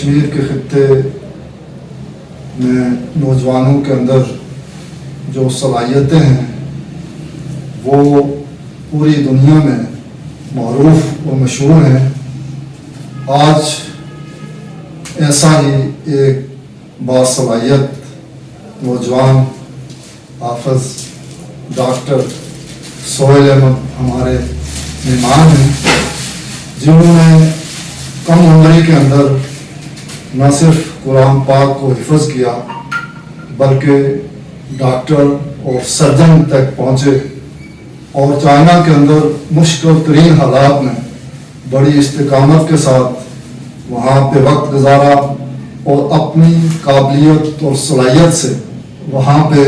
کشمیر کے خطے میں نوجوانوں کے اندر جو صلاحیتیں ہیں وہ پوری دنیا میں معروف و مشہور ہیں. آج ایسا ہی ایک باصلاحیت نوجوان حافظ ڈاکٹر سہیل احمد ہمارے مہمان ہیں، جنہوں نے کم عمری کے اندر نہ صرف قرآن پاک کو حفظ کیا بلکہ ڈاکٹر اور سرجن تک پہنچے اور چائنا کے اندر مشکل ترین حالات میں بڑی استقامت کے ساتھ وہاں پہ وقت گزارا اور اپنی قابلیت اور صلاحیت سے وہاں پہ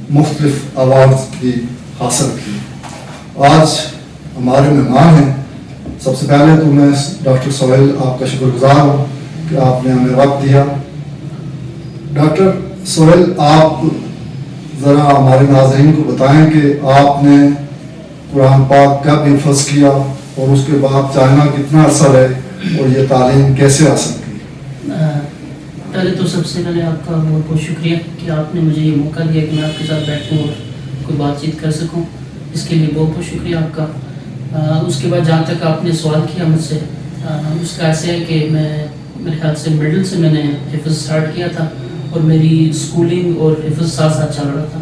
مختلف ایوارڈز بھی حاصل کی. آج ہمارے مہمان ہیں. سب سے پہلے تو میں ڈاکٹر سہیل آپ کا شکر گزار ہوں کہ آپ نے ہمیں وقت دیا. ڈاکٹر سہیل، آپ ذرا ہمارے ناظرین کو بتائیں کہ آپ نے قرآن پاک کب حفظ کیا اور اس کے بعد چائنا کتنا عرصہ رہے اور یہ تعلیم کیسے حاصل کی؟ پہلے تو سب سے پہلے آپ کا بہت بہت شکریہ کہ آپ نے مجھے یہ موقع دیا کہ میں آپ کے ساتھ بیٹھوں اور کوئی بات چیت کر سکوں. اس کے لیے بہت بہت شکریہ آپ کا. اس کے بعد جہاں تک آپ نے سوال کیا مجھ سے، اس کا ایسے ہے کہ میرے خیال سے مڈل سے میں نے حفظ سٹارٹ کیا تھا اور میری اسکولنگ اور حفظ ساتھ ساتھ چل رہا تھا.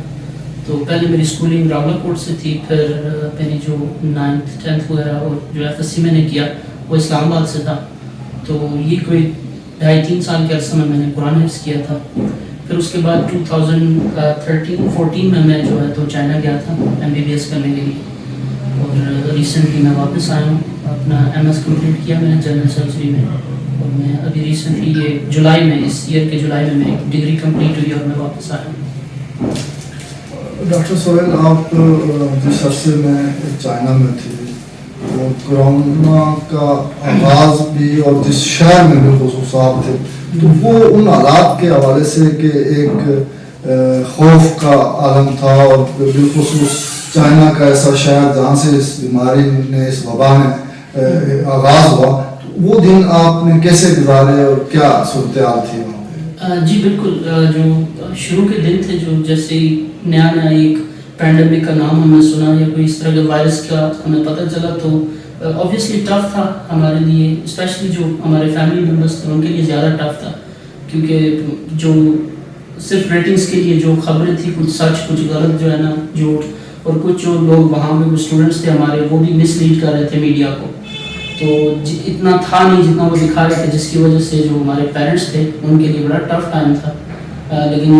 تو پہلے میری اسکولنگ راولا کوٹ سے تھی، پھر میں نے جو 9th 10th وغیرہ اور جو FSC میں نے کیا وہ اسلام آباد سے تھا. تو یہ کوئی 2.5-3 سال کے عرصے میں نے قرآن حفظ کیا تھا. پھر اس کے بعد 2013-14 میں جو ہے تو چائنا گیا تھا MBBS کرنے کے لیے، اور ریسنٹلی میں واپس آیا ہوں. اپنا MS کمپلیٹ کیا میں نے جنرل سرجری میں، اور میں ابھی ریسنٹلی یہ جولائی میں، اس ایئر کے جولائی میں ایک ڈگری کمپلیٹ ہوئی اور میں واپس آیا ہوں. ڈاکٹر سہیل، آپ جس عرصے میں چائنا میں تھے وہ کورونا کا آغاز بھی اور جس شہر میں بالخصوص آپ تھے، تو وہ ان حالات کے حوالے سے کہ ایک خوف کا عالم تھا اور بالخصوص چائنا کا ایسا شہر جہاں سے اس بیماری نے، اس وبا نے آغاز ہوا، وہ دن آپ نے کیسے گزارے اور کیا صورتحال تھی وہاں پہ؟ جی بالکل، جو شروع کے دن تھے، جو جیسے ہی نیا ایک پینڈیمک کا نام ہمیں سنا یا کوئی اس طرح کے وائرس کا ہمیں پتہ چلا، تو اوبویسلی ٹف تھا ہمارے لیے، اسپیشلی جو ہمارے فیملی ممبرس تھے ان کے لیے زیادہ ٹف تھا، کیونکہ جو صرف ریٹنگس کے لیے جو خبریں تھیں، کچھ سچ کچھ غلط جو ہے نا جھوٹ، اور کچھ جو لوگ وہاں پہ اسٹوڈنٹس تھے ہمارے وہ بھی مس لیڈ کر رہے تھے میڈیا کو. تو اتنا تھا نہیں جتنا وہ دکھا رہے تھے، جس کی وجہ سے جو ہمارے پیرنٹس تھے ان کے لیے بڑا ٹف ٹائم تھا. لیکن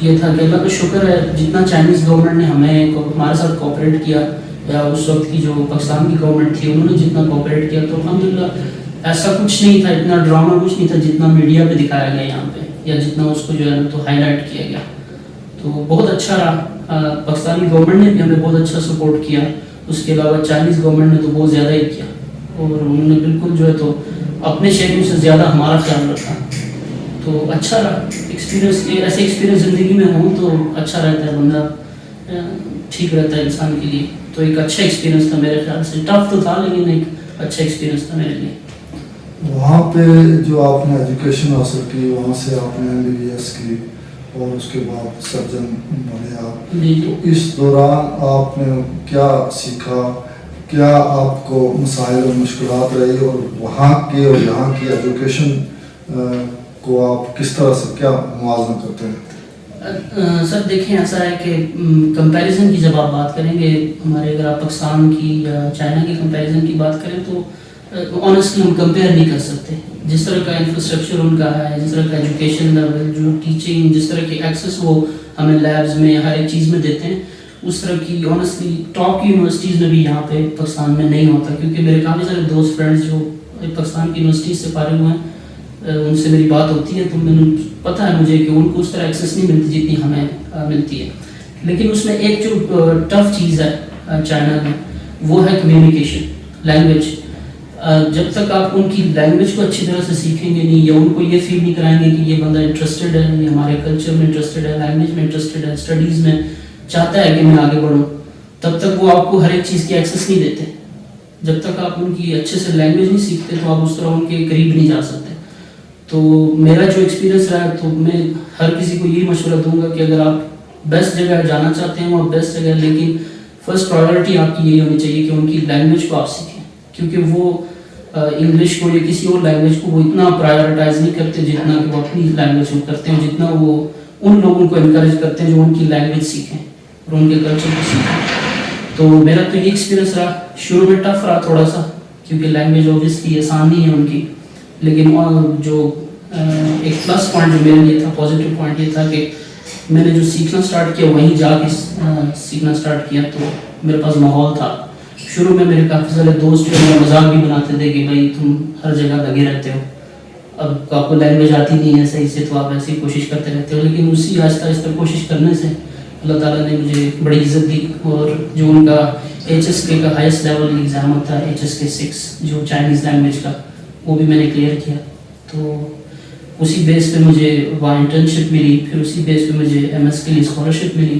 یہ تھا کہ اللہ کا شکر ہے جتنا چائنیز گورنمنٹ نے ہمارے ساتھ کوآپریٹ کیا، یا اس وقت کی جو پاکستان کی گورنمنٹ تھی انہوں نے جتنا کوآپریٹ کیا، تو الحمدللہ ایسا کچھ نہیں تھا، اتنا ڈرامہ کچھ نہیں تھا جتنا میڈیا پہ دکھایا گیا یہاں پہ، یا جتنا اس کو جو ہے تو ہائی لائٹ کیا گیا. تو بہت اچھا رہا. پاکستانی گورنمنٹ نے بھی ہمیں بہت اچھا سپورٹ کیا. اس کے علاوہ چائنیز گورنمنٹ نے تو بہت زیادہ ہی کیا، اور انہوں نے بالکل جو ہے تو اپنے شہریوں سے زیادہ ہمارا خیال رکھا. تو اچھا رہا ایکسپیرینس. ایسے ایکسپیرینس زندگی میں ہوں تو اچھا رہتا ہے، بندہ ٹھیک رہتا ہے انسان کے لیے. تو ایک اچھا ایکسپیرینس تھا میرے خیال سے. ٹف تو تھا لیکن ایک اچھا ایکسپیرینس تھا میرے لیے. وہاں پہ جو آپ نے ایجوکیشن حاصل کی، وہاں سے آپ نے MBBS کی اور اس کے بعد سرجن بنے آپ. تو اس دوران آپ نے کیا سیکھا، کیا آپ کو مسائل اور مشکلات رہی، اور وہاں کی اور یہاں کی ایجوکیشن کو آپ کس طرح سے کیا موازنہ کرتے ہیں؟ سر دیکھیں، ایسا ہے کہ کمپیریزن کی جب آپ بات کریں گے ہمارے، اگر آپ پاکستان کی یا چائنا کی کمپیریزن کی بات کریں تو آنیسٹلی ہم کمپیئر نہیں کر سکتے. جس طرح کا انفراسٹرکچر ان کا ہے، جس طرح کا ایجوکیشن لیول، جو ٹیچنگ، جس طرح کی ایکسیس وہ ہمیں لیبز میں ہر ایک چیز میں دیتے ہیں، اس طرح کی آنیسٹلی ٹاپ کی یونیورسٹیز میں بھی یہاں پہ پاکستان میں نہیں ہوتا. کیونکہ میرے کافی سارے دوست فرینڈس جو پاکستان کی یونیورسٹیز سے فارغ ہوئے ہیں، ان سے میری بات ہوتی ہے تو میں نے پتہ ہے مجھے کہ ان کو اس طرح ایکسیس نہیں ملتی جتنی ہمیں ملتی ہے. لیکن اس میں ایک جو ٹف چیز ہے چائنا میں وہ ہے کمیونیکیشن، لینگویج. جب تک آپ ان کی لینگویج کو اچھی طرح سے سیکھیں گے نہیں، یا ان کو یہ فیل نہیں کرائیں گے کہ یہ بندہ انٹرسٹڈ ہے، یہ ہمارے کلچر میں انٹرسٹڈ ہے، لینگویج میں انٹرسٹڈ ہے، اسٹڈیز میں چاہتا ہے کہ میں آگے بڑھوں، تب تک وہ آپ کو ہر ایک چیز کی ایکسیس نہیں دیتے. جب تک آپ ان کی اچھے سے لینگویج نہیں سیکھتے تو آپ اس طرح ان کے قریب نہیں جا سکتے. تو میرا جو ایکسپیرینس رہا تو میں ہر کسی کو یہی مشورہ دوں گا کہ اگر آپ بیسٹ جگہ جانا چاہتے ہیں وہ بیسٹ جگہ، لیکن فرسٹ پرائیورٹی آپ کی یہی ہونی چاہیے کہ ان کی لینگویج کو آپ سیکھیں، کیونکہ وہ انگلش کو یا کسی اور لینگویج کو وہ اتنا پرائیورٹائز نہیں کرتے جتنا کہ وہ اپنی لینگویج کو کرتے ہیں، جتنا وہ ان لوگوں کو انکریج کرتے ہیں جو ان کی لینگویج سیکھیں اور ان کے کلچر کو سیکھیں۔ تو میرا تو یہ ایکسپیرینس رہا، شروع میں ٹف رہا تھوڑا سا کیونکہ لینگویج اوبیسلی آسان نہیں ہے ان کی، لیکن جو ایک پلس پوائنٹ جو میرے لیے تھا، پازیٹیو پوائنٹ یہ تھا کہ میں نے جو سیکھنا سٹارٹ کیا وہیں جا کے سیکھنا سٹارٹ کیا، تو میرے پاس ماحول تھا۔ شروع میں میرے کافی سارے دوست جو میرا مذاق بھی بناتے تھے کہ بھائی تم ہر جگہ لگے رہتے ہو، اب آپ کو لینگویج آتی نہیں ہے صحیح سے تو آپ ایسی کوشش کرتے رہتے ہو، لیکن اسی آہستہ آہستہ کوشش کرنے سے اللہ تعالیٰ نے مجھے بڑی عزت دی، اور جو ان کا HSK کا ہائیسٹ لیول ایگزام ہوتا ہے HSK 6 جو چائنیز لینگویج کا، وہ بھی میں نے کلیئر کیا، تو اسی بیس پہ مجھے وہاں انٹرنشپ ملی، پھر اسی بیس پہ مجھے MS کے لیے اسکالرشپ ملی۔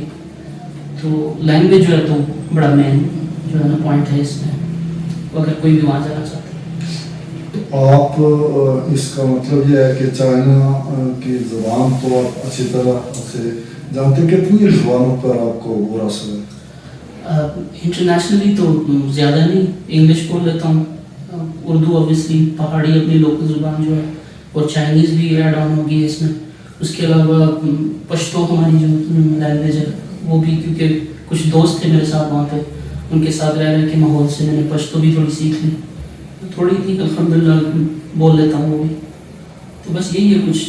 تو لینگویج جو ہے تو بڑا مین جو ہے نا پوائنٹ ہے اس میں، اگر کوئی بھی وہاں جانا چاہتا ہے۔ آپ اس کا مطلب یہ ہے کہ چائنا کی زبان تو آپ اچھی طرح سے جانتے ہیں، کتنی زبانوں پر آپ کو غور حاصل ہے؟ انٹرنیشنلی تو زیادہ نہیں، انگلش بول لیتا ہوں، اردو اوبیسلی پہاڑی اپنی لوکل زبان جو ہے، اور چائنیز بھی ایڈ آن ہوگی اس میں، اس کے علاوہ پشتو ہماری جو لینگویج ہے وہ بھی، کیونکہ کچھ دوست تھے میرے ساتھ وہاں پہ، ان کے ساتھ رہ رہے کے ماحول سے میں نے پشتو بھی تھوڑی سیکھ لی، تھوڑی تھی الحمدللہ بول لیتا ہوں وہ بھی، تو بس یہی ہے کچھ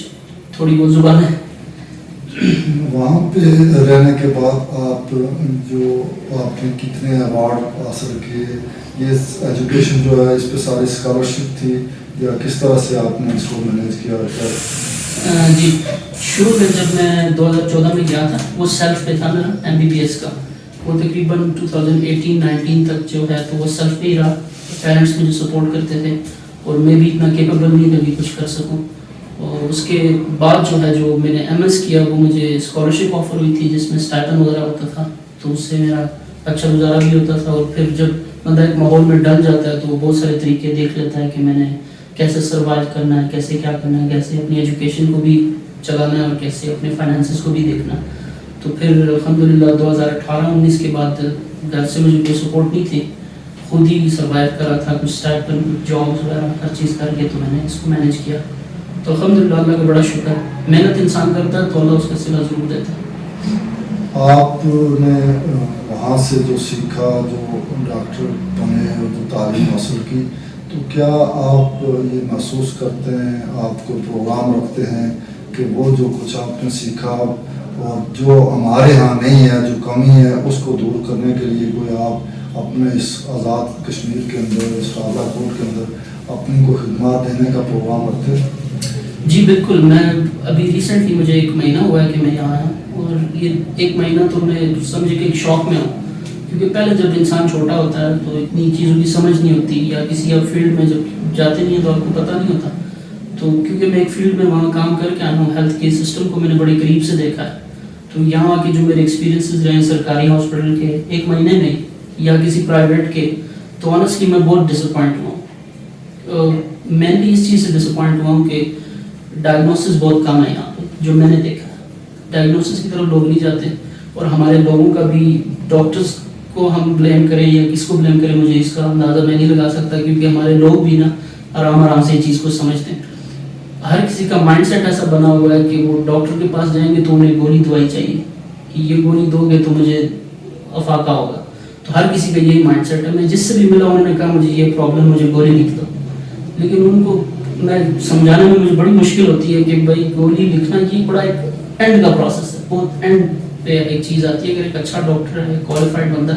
تھوڑی بہت زبان ہے۔ وہاں پہ رہنے کے بعد آپ جو آپ نے کتنے ایوارڈ حاصل کیے، یہ ایجوکیشن جو ہے اس پہ ساری اسکالرشپ تھی یا کس طرح سے آپ نے اس کو مینیج کیا؟ جی شروع میں جب میں 2014 میں گیا تھا وہ سیلف پہ تھا میرا MBBS کا، وہ تقریباً 2018-19 تک جو ہے تو وہ سیلف پہ ہی رہا، پیرنٹس مجھے سپورٹ کرتے تھے اور میں بھی اتنا کیپیبل نہیں تھا کہ کچھ کر سکوں، اور اس کے بعد جو ہے جو میں نے MS کیا وہ مجھے اسکالرشپ آفر ہوئی تھی جس میں اسٹائپن وغیرہ ہوتا تھا، تو اس سے میرا اچھا گزارا بھی ہوتا تھا، اور پھر جب بندہ ایک ماحول میں ڈل جاتا ہے تو وہ بہت سارے طریقے دیکھ لیتا ہے کہ میں نے کیسے سروائیو کرنا ہے، کیسے کیا کرنا ہے، کیسے اپنی ایجوکیشن کو بھی چلانا ہے اور کیسے اپنے فائنینسز کو بھی دیکھنا۔ تو پھر الحمدللہ 2018-19 کے بعد گھر سے مجھے کوئی سپورٹ نہیں تھی، خود ہی سروائیو کرا تھا، کچھ اسٹائپن جابس وغیرہ ہر چیز کر کے تو میں نے اس کو مینیج کیا، تو الحمدللہ اللہ کا بڑا شکر، محنت انسان کرتا ہے تو اللہ اس کا صلہ ضرور دیتا ہے۔ آپ نے وہاں سے جو سیکھا، جو ڈاکٹر بنے اور جو تعلیم حاصل کی، تو کیا آپ یہ محسوس کرتے ہیں، آپ کو پروگرام رکھتے ہیں کہ وہ جو کچھ آپ نے سیکھا اور جو ہمارے ہاں نہیں ہے، جو کمی ہے، اس کو دور کرنے کے لیے کوئی آپ اپنے اس آزاد کشمیر کے اندر، اس راجا کوٹ کے اندر اپنی کو خدمات دینے کا پروگرام رکھتے ہیں؟ جی بالکل، میں ابھی ریسنٹلی مجھے 1 مہینہ ہوا ہے کہ میں یہاں آیا، اور یہ 1 مہینہ تو میں سمجھے کہ ایک شوق میں ہوں، کیونکہ پہلے جب انسان چھوٹا ہوتا ہے تو اتنی چیزوں کی سمجھ نہیں ہوتی، یا کسی اب فیلڈ میں جب جاتے نہیں ہیں تو آپ کو پتہ نہیں ہوتا، تو کیونکہ میں ایک فیلڈ میں وہاں کام کر کے آیا ہوں، ہیلتھ کیئر سسٹم کو میں نے بڑی قریب سے دیکھا ہے، تو یہاں آ کے جو میرے ایکسپیرینسز رہے ہیں سرکاری ہاسپٹل کے 1 مہینے میں یا کسی پرائیویٹ کے، تو آنیسٹلی میں بہت ڈس اپوائنٹ ہوا ہوں۔ مینلی اس چیز سے ڈس اپوائنٹ ہوا ہوں کہ ڈائگنوسس بہت کم ہے یہاں پہ، جو میں نے دیکھا ہے ڈائگنوسس کی طرف لوگ نہیں جاتے، اور ہمارے لوگوں کا بھی ڈاکٹرس کو ہم بلیم کریں یا کس کو بلیم کریں مجھے اس کا اندازہ میں نہیں لگا سکتا، کیونکہ ہمارے لوگ بھی نا آرام سے یہ چیز کو سمجھتے ہیں۔ ہر کسی کا مائنڈ سیٹ ایسا بنا ہوا ہے کہ وہ ڈاکٹر کے پاس جائیں گے تو انہیں گولی دوائی چاہیے کہ یہ گولی دو گے تو مجھے افاقہ ہوگا، تو ہر کسی کا یہی مائنڈ سیٹ ہے۔ میں جس سے بھی ملا انہوں نے کہا مجھے یہ پرابلم، مجھے گولی لکھ دو، لیکن ان کو میں سمجھانے میں مجھے بڑی مشکل ہوتی ہے کہ بھائی گولی لکھنا یہ بڑا ایک اینڈ کا پروسیس ہے، بہت اینڈ پہ ایک چیز آتی ہے، اگر ایک اچھا ڈاکٹر ہے، کوالیفائڈ بندہ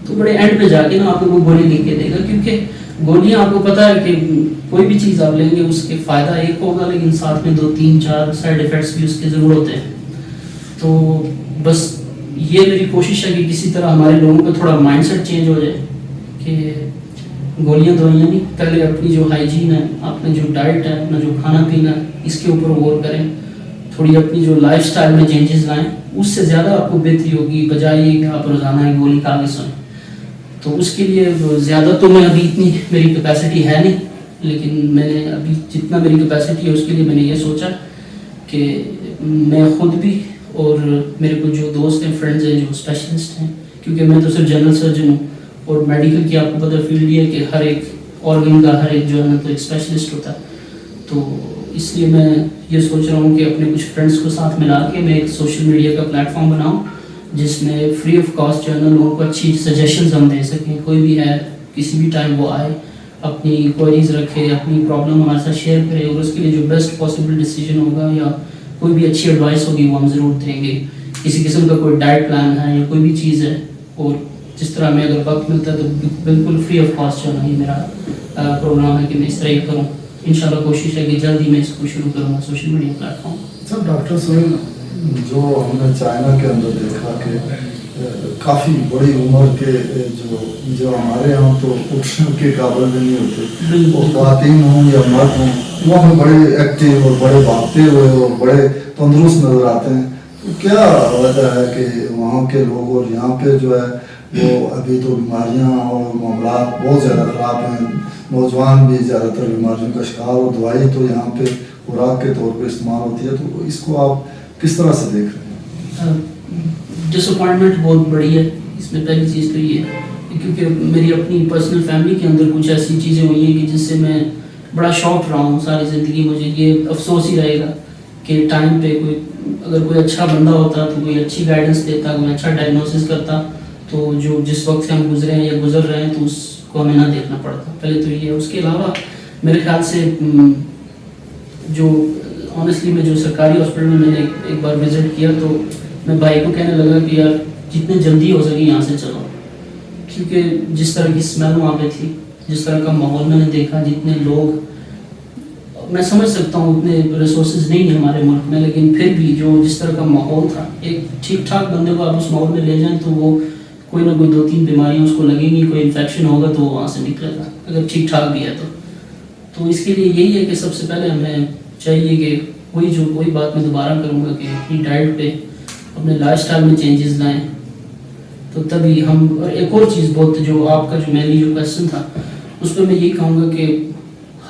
تو بڑے اینڈ پہ جا کے نا آپ کو وہ گولی لکھ کے دے گا، کیونکہ گولیاں آپ کو پتہ ہے کہ کوئی بھی چیز آپ لیں گے اس کے فائدہ ایک ہوگا، لیکن ساتھ میں 2-3-4 سائڈ ایفیکٹس بھی اس کے ضرور ہوتے ہیں۔ تو بس یہ میری کوشش ہے کہ کسی طرح ہمارے لوگوں کا تھوڑا مائنڈ سیٹ چینج ہو جائے کہ گولیاں دوائیاں نہیں، پہلے اپنی جو ہائیجین ہے، اپنا جو ڈائٹ ہے، اپنا جو کھانا پینا ہے، اس کے اوپر غور کریں، تھوڑی اپنی جو لائف سٹائل میں چینجز لائیں، اس سے زیادہ آپ کو بہتری ہوگی بجائے کہ آپ روزانہ ایک گولی کھا کے سوئیں۔ تو اس کے لیے زیادہ تو میں ابھی اتنی میری کیپیسٹی ہے نہیں، لیکن میں نے ابھی جتنا میری کیپیسٹی ہے اس کے لیے میں نے یہ سوچا کہ میں خود بھی اور میرے کچھ جو دوست ہیں فرینڈز ہیں جو اسپیشلسٹ ہیں، کیونکہ میں تو صرف جنرل سرجن ہوں اور میڈیکل کی آپ کو پتہ فیلڈ یہ ہے کہ ہر ایک آرگن کا ہر ایک جو ہے نا تو ایک اسپیشلسٹ ہوتا ہے، تو اس لیے میں یہ سوچ رہا ہوں کہ اپنے کچھ فرینڈس کو ساتھ ملا کے میں ایک سوشل میڈیا کا پلیٹ فارم بناؤں جس میں فری آف کاسٹ جو ہے نا لوگوں کو اچھی سجیشنز ہم دے سکیں. کوئی بھی ہے کسی بھی ٹائم وہ آئے اپنی کوئریز رکھے، اپنی پرابلم ہمارے ساتھ شیئر کرے اور اس کے لیے جو بیسٹ پاسبل ڈیسیجن ہوگا یا کوئی بھی اچھی ایڈوائس ہوگی وہ ہم ضرور دیں گے. کسی قسم کا کوئی ڈائٹ پلان ہے یا کوئی بھی چیز ہے، اور جس طرح میں اگر وقت ملتا ہے تو بالکل فری آف کاسٹ جو ہے نا یہ میرا پروگرام ہے کہ میں اس طرح یہ کروں. انشاءاللہ کوشش ہے کہ جلدی میں اس کو شروع کروں گا social media platform. Sir doctor Sohail, جو ہم نے چائنا کے اندر دیکھا کہ کافی بڑی عمر کے جو ہمارے یہاں تو اٹھنے کے قابل بھی نہیں ہوتے، وہ خواتین ہوں یا مرد ہوں، وہ ہمیں بڑے ایکٹیو اور بڑے بھاگتے ہوئے اور بڑے تندرست نظر آتے ہیں. تو کیا وجہ ہے کہ وہاں کے لوگ اور یہاں پہ جو ہے وہ ابھی تو بیماریاں اور معاملات بہت زیادہ خراب ہیں، نوجوان بھی زیادہ تر بیماریوں کا شکار، اور دوائی تو یہاں پہ خوراک کے طور پہ استعمال ہوتی ہے، تو اس کو آپ کس طرح سے دیکھ رہے ہیں؟ ڈس اپوائنٹمنٹ بہت بڑی ہے اس میں. پہلی چیز تو یہ ہے کیونکہ میری اپنی پرسنل فیملی کے اندر کچھ ایسی چیزیں ہوئی ہیں کہ جس سے میں بڑا شاک رہا ہوں ساری زندگی. مجھے یہ افسوس ہی رہے گا کہ ٹائم پہ اگر کوئی اچھا بندہ ہوتا تو کوئی اچھی گائیڈنس دیتا، کوئی اچھا ڈائگنوسس کرتا، تو جو جس وقت سے ہم گزرے ہیں یا گزر رہے ہیں تو اس کو ہمیں نہ دیکھنا پڑتا. پہلے تو یہ ہے. اس کے علاوہ میرے خیال سے جو آنیسٹلی میں جو سرکاری ہاسپٹل میں نے ایک بار وزٹ کیا تو میں بھائی کو کہنے لگا کہ یار جتنے جلدی ہو سکے یہاں سے چلو، کیونکہ جس طرح کی اسمیل وہاں پہ تھی، جس طرح کا ماحول میں نے دیکھا، جتنے لوگ، میں سمجھ سکتا ہوں اتنے ریسورسز نہیں ہیں ہمارے ملک میں، لیکن پھر بھی جو جس طرح کا ماحول تھا، ایک ٹھیک ٹھاک بندے کو آپ اس ماحول میں لے جائیں تو وہ کوئی نہ کوئی 2-3 بیماریاں اس کو لگیں گی، کوئی انفیکشن ہوگا تو وہ وہاں سے نکلے گا اگر ٹھیک ٹھاک بھی ہے تو اس کے لیے یہی ہے کہ سب سے پہلے ہمیں چاہیے کہ وہی بات میں دوبارہ کروں گا کہ اپنی ڈائٹ پہ، اپنے لائف اسٹائل میں چینجز لائیں تو تبھی ہم. اور ایک اور چیز بہت جو آپ کا جو مینلی جو کویشچن تھا اس پہ میں یہی کہوں گا کہ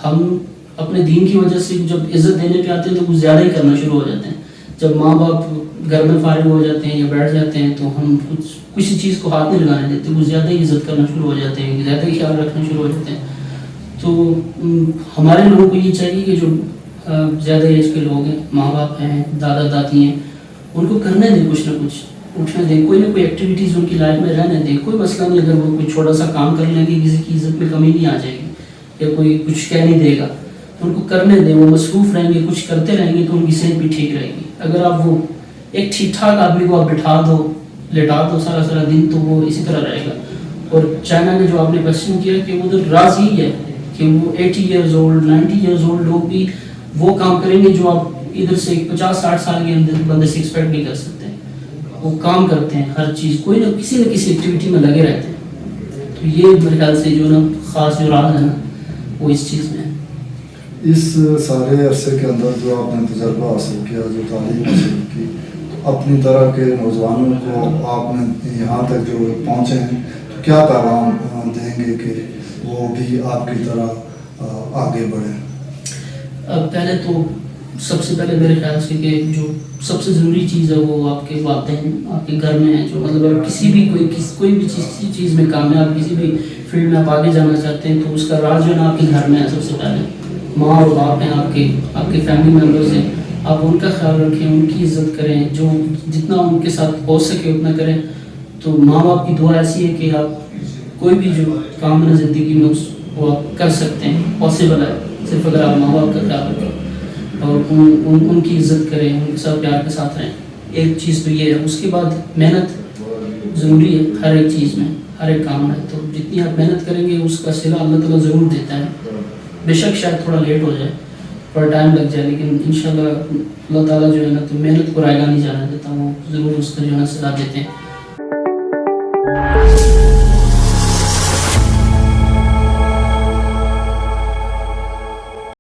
ہم اپنے دین کی وجہ سے جب عزت دینے پہ آتے ہیں تو کچھ زیادہ ہی کرنا شروع ہو جاتے ہیں. جب ماں باپ گھر میں فارغ ہو جاتے ہیں یا بیٹھ جاتے ہیں تو ہم کسی چیز کو ہاتھ نہیں لگانے دیتے، کچھ زیادہ ہی عزت کرنا شروع ہو جاتے ہیں، زیادہ ہی خیال رکھنا شروع ہو جاتے ہیں. تو ہمارے لوگوں کو یہ چاہیے کہ جو زیادہ ایج کے لوگ ہیں، ماں باپ ہیں، دادا دادی ہیں، ان کو کرنے دیں کچھ نہ کچھ، اٹھنے دیں، کوئی نہ کوئی ایکٹیویٹیز ان کی لائف میں رہنے دیں. کوئی مسئلہ نہیں اگر وہ کوئی چھوٹا سا کام کر لیں گے، کسی کی عزت میں کمی نہیں آ جائے گی یا کوئی کچھ کہہ نہیں دے گا، تو ان کو کرنے دیں. وہ مصروف رہیں گے، کچھ کرتے رہیں گے تو ان کی صحت بھی ٹھیک رہے گی. اگر آپ وہ ایک ٹھیک ٹھاک آدمی کو آپ بٹھا دو، لٹا دو سارا دن تو وہ اسی طرح رہے گا. اور چائنا میں جو آپ نے کویشچن کیا کہ ادھر راز یہی ہے کہ وہ 80 ایئرز اولڈ 90 ایئرز اولڈ لوگ بھی وہ کام کریں گے جو آپ ادھر سے 50-60 سال کے اندر بندے سے ایکسپیکٹ نہیں کر سکتے. وہ کام کرتے ہیں، ہر چیز کوئی نہ کسی ایکٹیویٹی میں لگے رہتے ہیں. تو یہ میرے خیال سے جو نا خاص جو راز ہے نا وہ اس چیز میں ہے. اس سارے عرصے کے اندر جو آپ نے تجربہ حاصل کیا، جو تعلیم حاصل کی، اپنی طرح کے نوجوانوں کو آپ نے یہاں تک جو پہنچے ہیں، تو کیا پیغام دیں گے کہ وہ بھی آپ کی طرح آگے بڑھیں؟ پہلے تو سب سے پہلے میرے خیال سے کہ جو سب سے ضروری چیز ہے وہ آپ کے والدین آپ کے گھر میں ہیں. جو مطلب اگر کسی بھی کوئی بھی چیز میں کامیاب، کسی بھی فیلڈ میں آپ آگے جانا چاہتے ہیں تو اس کا راز جو ہے نا آپ کے گھر میں ہے. سب سے پہلے ماں اور باپ ہیں، آپ کے فیملی ممبرز ہیں، آپ ان کا خیال رکھیں، ان کی عزت کریں، جو جتنا ان کے ساتھ ہو سکے اتنا کریں. تو ماں باپ کی دعا ایسی ہے کہ آپ کوئی بھی جو کام ہے زندگی میں وہ آپ کر سکتے ہیں، پاسبل ہے صرف اگر آپ ماں باپ کا خیال رکھیں اور ان کی عزت کریں، ان کے ساتھ پیار کے ساتھ رہیں. ایک چیز تو یہ ہے. اس کے بعد محنت ضروری ہے ہر ایک چیز میں، ہر ایک کام میں. تو جتنی آپ محنت کریں گے اس کا صلہ اللہ تعالیٰ ضرور دیتا ہے. بے شک شاید تھوڑا لیٹ ہو جائے، تھوڑا ٹائم لگ جائے، لیکن انشاءاللہ اللہ تعالیٰ جو ہے نا تو محنت کو رائیگاں نہیں جانا دیتا، وہ ضرور اس کا جو ہے نا صلہ دیتے ہیں.